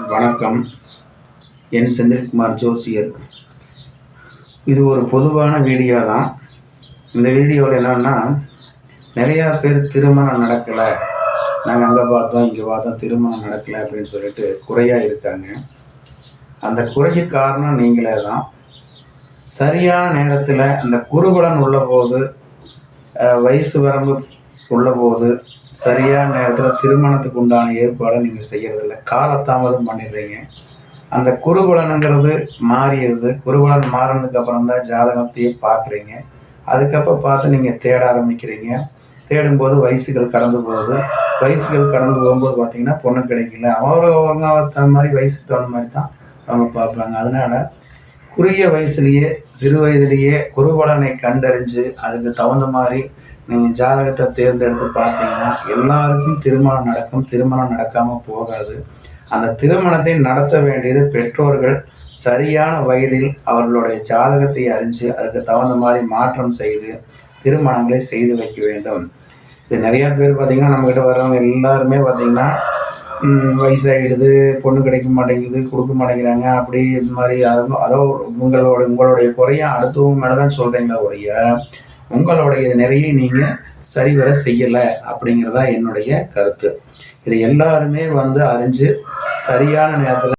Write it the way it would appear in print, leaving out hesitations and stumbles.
வணக்கம். என் செந்தில்குமார் ஜோசியர். இது ஒரு பொதுவான வீடியோ தான். இந்த வீடியோவில் என்னென்னா, நிறையா பேர் திருமணம் நடக்கலை, நாங்கள் அங்கே பார்த்தோம் இங்கே பார்த்தோம், திருமணம் நடக்கலை அப்படின்னு சொல்லிட்டு குறையாக இருக்காங்க. அந்த குறைக்கு காரணம் நீங்களே தான். சரியான நேரத்தில் அந்த குருபலன் உள்ள போது, வயசு வரம்பு உள்ள போது, சரியான நேரத்தில் திருமணத்துக்கு உண்டான ஏற்பாடை நீங்கள் செய்கிறதில்ல, காலதாமதம் பண்ணிடுறீங்க. அந்த குருபலனுங்கிறது மாறிடுது. குருபலன் மாறினதுக்கு அப்புறம் தான் ஜாதகத்தையே பார்க்குறீங்க. அதுக்கப்புறம் பார்த்து நீங்கள் தேட ஆரம்பிக்கிறீங்க. தேடும்போது வயசுகள் கடந்து போகுது. வயசுகள் கடந்து போகும்போது பார்த்தீங்கன்னா பொண்ணு கிடைக்கல. அவங்க தகுந்த மாதிரி வயசுக்கு தகுந்த மாதிரி தான் அவங்க பார்ப்பாங்க. அதனால் குறுகிய வயசுலேயே, சிறு வயதிலேயே குருபலனை கண்டறிஞ்சு அதுக்கு தகுந்த மாதிரி நீங்கள் ஜாதகத்தை தேர்ந்தெடுத்து பார்த்தீங்கன்னா எல்லாருக்கும் திருமணம் நடக்கும். திருமணம் நடக்காமல் போகாது. அந்த திருமணத்தை நடத்த வேண்டியது பெற்றோர்கள் சரியான வயதில் அவர்களுடைய ஜாதகத்தை அறிஞ்சு அதுக்கு தகுந்த மாதிரி மாற்றம் செய்து திருமணங்களை செய்து வைக்க வேண்டும். இது நிறையா பேர் பார்த்திங்கன்னா நம்மக்கிட்ட வர்றவங்க எல்லாருமே பார்த்திங்கன்னா வயசாகிடுது, பொண்ணு கிடைக்க மாட்டேங்குது, கொடுக்க மாட்டேங்கிறாங்க, அப்படி இது மாதிரி அதோ உங்களுடைய குறைய அடுத்தவங்க மேலே தான் சொல்கிறீங்களா ஒழிய உங்களுடைய நிறைய நீங்கள் சரிவர செய்யலை அப்படிங்கிறதா என்னுடைய கருத்து. இது எல்லாருமே அறிஞ்சு சரியான நேரத்தில்